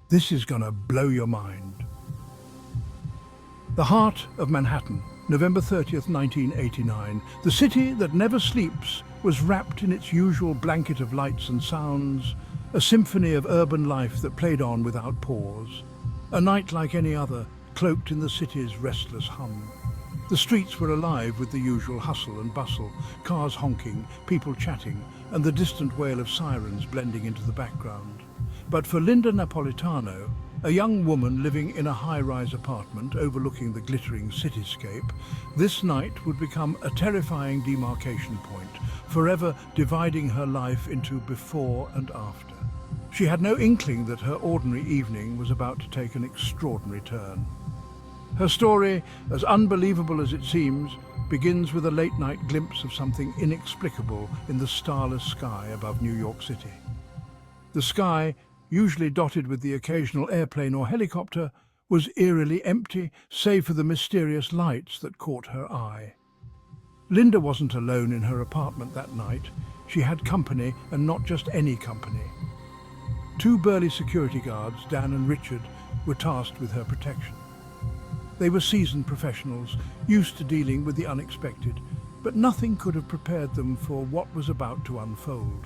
This is gonna blow your mind. The heart of Manhattan, November 30th, 1989. The city that never sleeps was wrapped in its usual blanket of lights and sounds, a symphony of urban life that played on without pause. A night like any other, cloaked in the city's restless hum. The streets were alive with the usual hustle and bustle, cars honking, people chatting, and the distant wail of sirens blending into the background. But for Linda Napolitano, a young woman living in a high-rise apartment overlooking the glittering cityscape, this night would become a terrifying demarcation point, forever dividing her life into before and after. She had no inkling that her ordinary evening was about to take an extraordinary turn. Her story, as unbelievable as it seems, begins with a late-night glimpse of something inexplicable in the starless sky above New York City. The sky, usually dotted with the occasional airplane or helicopter, was eerily empty, save for the mysterious lights that caught her eye. Linda wasn't alone in her apartment that night. She had company, and not just any company. Two burly security guards, Dan and Richard, were tasked with her protection. They were seasoned professionals, used to dealing with the unexpected, but nothing could have prepared them for what was about to unfold.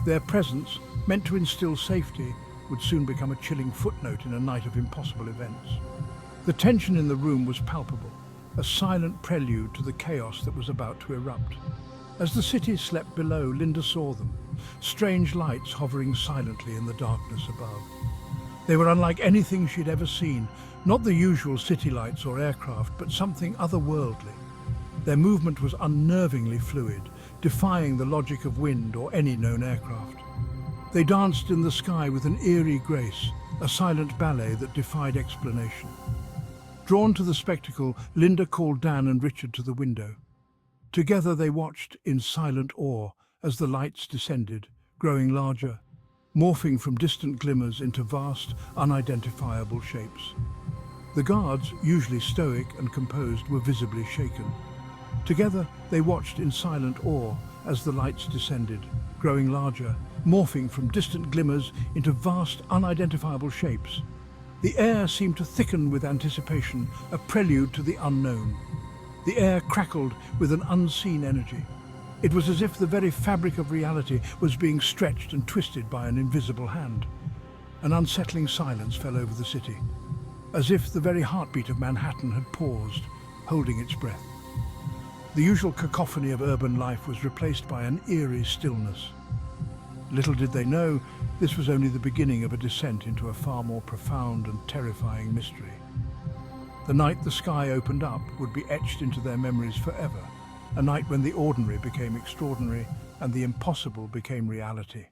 Their presence, meant to instill safety, would soon become a chilling footnote in a night of impossible events. The tension in the room was palpable, a silent prelude to the chaos that was about to erupt. As the city slept below, Linda saw them, strange lights hovering silently in the darkness above. They were unlike anything she'd ever seen, not the usual city lights or aircraft, but something otherworldly. Their movement was unnervingly fluid, defying the logic of wind or any known aircraft. They danced in the sky with an eerie grace, a silent ballet that defied explanation. Drawn to the spectacle, Linda called Dan and Richard to the window. Together they watched in silent awe as the lights descended, growing larger, morphing from distant glimmers into vast, unidentifiable shapes. The guards, usually stoic and composed, were visibly shaken. Together they watched in silent awe as the lights descended, growing larger, morphing from distant glimmers into vast, unidentifiable shapes. The air seemed to thicken with anticipation, a prelude to the unknown. The air crackled with an unseen energy. It was as if the very fabric of reality was being stretched and twisted by an invisible hand. An unsettling silence fell over the city, as if the very heartbeat of Manhattan had paused, holding its breath. The usual cacophony of urban life was replaced by an eerie stillness. Little did they know, this was only the beginning of a descent into a far more profound and terrifying mystery. The night the sky opened up would be etched into their memories forever, a night when the ordinary became extraordinary and the impossible became reality.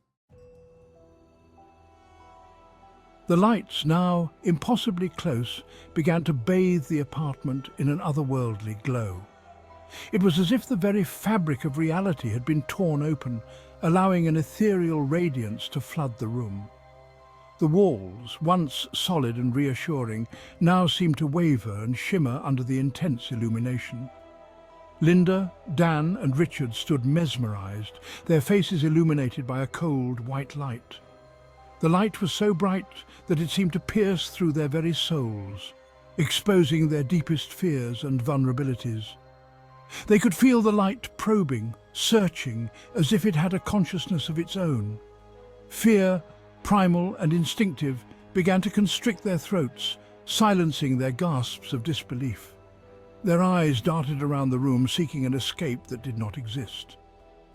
The lights, now impossibly close, began to bathe the apartment in an otherworldly glow. It was as if the very fabric of reality had been torn open, allowing an ethereal radiance to flood the room. The walls, once solid and reassuring, now seemed to waver and shimmer under the intense illumination. Linda, Dan and Richard stood mesmerized, their faces illuminated by a cold, white light. The light was so bright that it seemed to pierce through their very souls, exposing their deepest fears and vulnerabilities. They could feel the light probing, searching, as if it had a consciousness of its own. Fear, primal and instinctive, began to constrict their throats, silencing their gasps of disbelief. Their eyes darted around the room, seeking an escape that did not exist.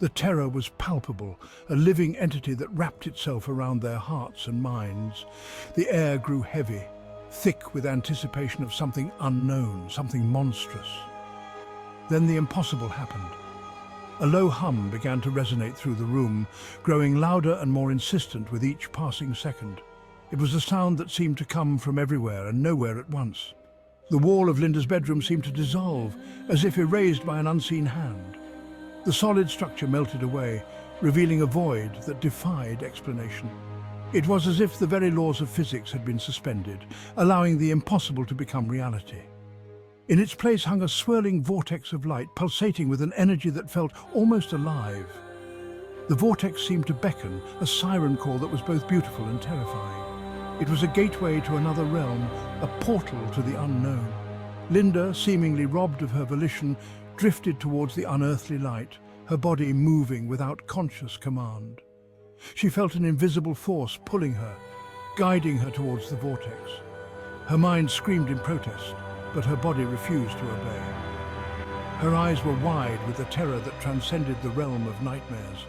The terror was palpable, a living entity that wrapped itself around their hearts and minds. The air grew heavy, thick with anticipation of something unknown, something monstrous. Then the impossible happened. A low hum began to resonate through the room, growing louder and more insistent with each passing second. It was a sound that seemed to come from everywhere and nowhere at once. The wall of Linda's bedroom seemed to dissolve, as if erased by an unseen hand. The solid structure melted away, revealing a void that defied explanation. It was as if the very laws of physics had been suspended, allowing the impossible to become reality. In its place hung a swirling vortex of light, pulsating with an energy that felt almost alive. The vortex seemed to beckon, a siren call that was both beautiful and terrifying. It was a gateway to another realm, a portal to the unknown. Linda, seemingly robbed of her volition, drifted towards the unearthly light, her body moving without conscious command. She felt an invisible force pulling her, guiding her towards the vortex. Her mind screamed in protest, but her body refused to obey. Her eyes were wide with a terror that transcended the realm of nightmares,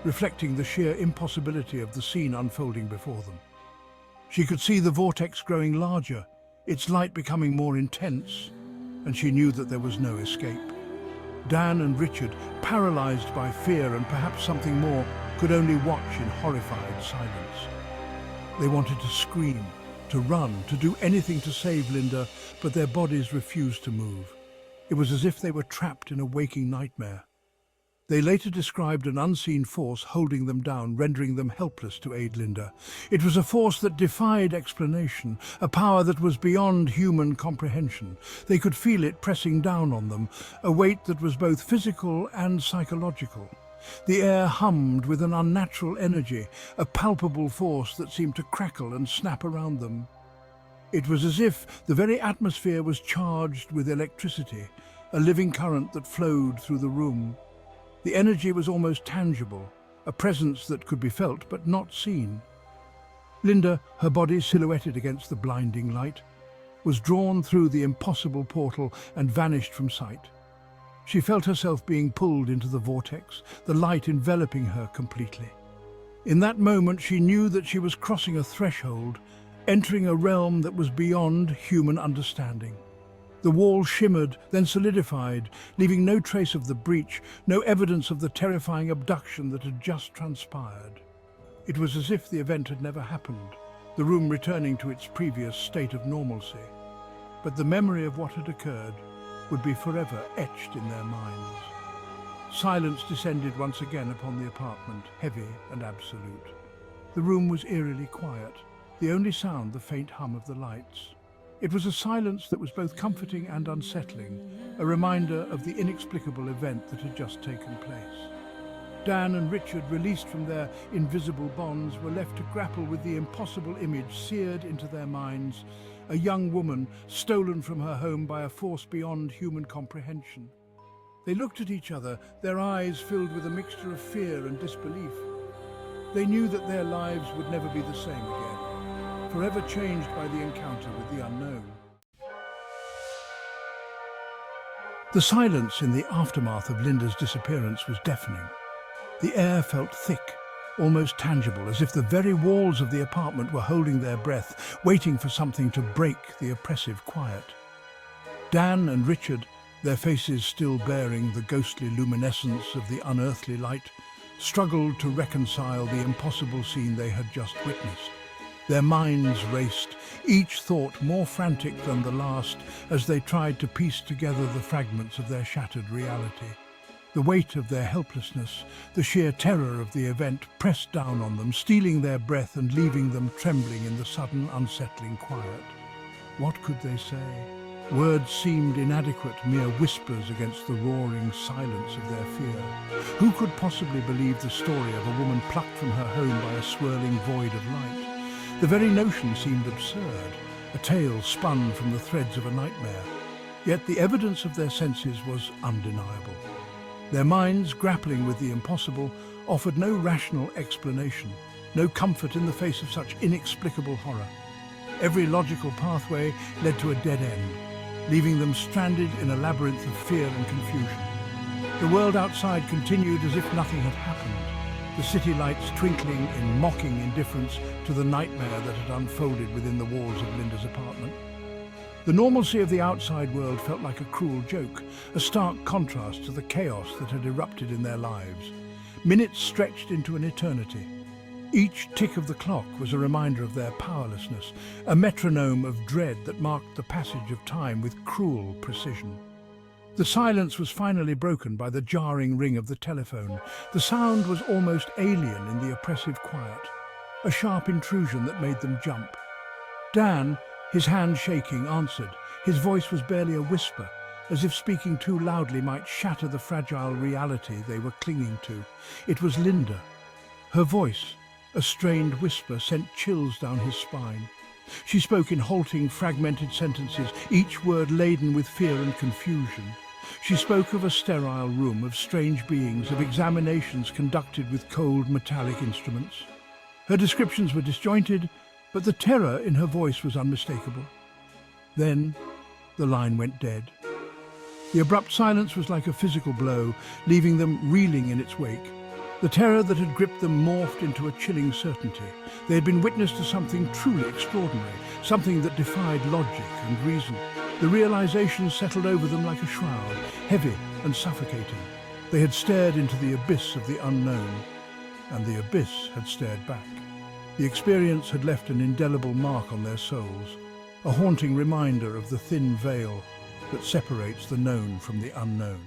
reflecting the sheer impossibility of the scene unfolding before them. She could see the vortex growing larger, its light becoming more intense, and she knew that there was no escape. Dan and Richard, paralyzed by fear and perhaps something more, could only watch in horrified silence. They wanted to scream, to run, to do anything to save Linda, but their bodies refused to move. It was as if they were trapped in a waking nightmare. They later described an unseen force holding them down, rendering them helpless to aid Linda. It was a force that defied explanation, a power that was beyond human comprehension. They could feel it pressing down on them, a weight that was both physical and psychological. The air hummed with an unnatural energy, a palpable force that seemed to crackle and snap around them. It was as if the very atmosphere was charged with electricity, a living current that flowed through the room. The energy was almost tangible, a presence that could be felt but not seen. Linda, her body silhouetted against the blinding light, was drawn through the impossible portal and vanished from sight. She felt herself being pulled into the vortex, the light enveloping her completely. In that moment, she knew that she was crossing a threshold, entering a realm that was beyond human understanding. The wall shimmered, then solidified, leaving no trace of the breach, no evidence of the terrifying abduction that had just transpired. It was as if the event had never happened, the room returning to its previous state of normalcy. But the memory of what had occurred would be forever etched in their minds. Silence descended once again upon the apartment, heavy and absolute. The room was eerily quiet, the only sound the faint hum of the lights. It was a silence that was both comforting and unsettling, a reminder of the inexplicable event that had just taken place. Dan and Richard, released from their invisible bonds, were left to grapple with the impossible image seared into their minds, a young woman stolen from her home by a force beyond human comprehension. They looked at each other, their eyes filled with a mixture of fear and disbelief. They knew that their lives would never be the same again, forever changed by the encounter with the unknown. The silence in the aftermath of Linda's disappearance was deafening. The air felt thick, almost tangible, as if the very walls of the apartment were holding their breath, waiting for something to break the oppressive quiet. Dan and Richard, their faces still bearing the ghostly luminescence of the unearthly light, struggled to reconcile the impossible scene they had just witnessed. Their minds raced, each thought more frantic than the last, as they tried to piece together the fragments of their shattered reality. The weight of their helplessness, the sheer terror of the event pressed down on them, stealing their breath and leaving them trembling in the sudden, unsettling quiet. What could they say? Words seemed inadequate, mere whispers against the roaring silence of their fear. Who could possibly believe the story of a woman plucked from her home by a swirling void of light? The very notion seemed absurd, a tale spun from the threads of a nightmare. Yet the evidence of their senses was undeniable. Their minds, grappling with the impossible, offered no rational explanation, no comfort in the face of such inexplicable horror. Every logical pathway led to a dead end, leaving them stranded in a labyrinth of fear and confusion. The world outside continued as if nothing had happened, the city lights twinkling in mocking indifference to the nightmare that had unfolded within the walls of Linda's apartment. The normalcy of the outside world felt like a cruel joke, a stark contrast to the chaos that had erupted in their lives. Minutes stretched into an eternity. Each tick of the clock was a reminder of their powerlessness, a metronome of dread that marked the passage of time with cruel precision. The silence was finally broken by the jarring ring of the telephone. The sound was almost alien in the oppressive quiet, a sharp intrusion that made them jump. Dan, his hand shaking, answered. His voice was barely a whisper, as if speaking too loudly might shatter the fragile reality they were clinging to. It was Linda. Her voice, A strained whisper sent chills down his spine. She spoke in halting, fragmented sentences, each word laden with fear and confusion. She spoke of a sterile room, of strange beings, of examinations conducted with cold, metallic instruments. Her descriptions were disjointed, but the terror in her voice was unmistakable. Then the line went dead. The abrupt silence was like a physical blow, leaving them reeling in its wake. The terror that had gripped them morphed into a chilling certainty. They had been witness to something truly extraordinary, something that defied logic and reason. The realization settled over them like a shroud, heavy and suffocating. They had stared into the abyss of the unknown, and the abyss had stared back. The experience had left an indelible mark on their souls, a haunting reminder of the thin veil that separates the known from the unknown.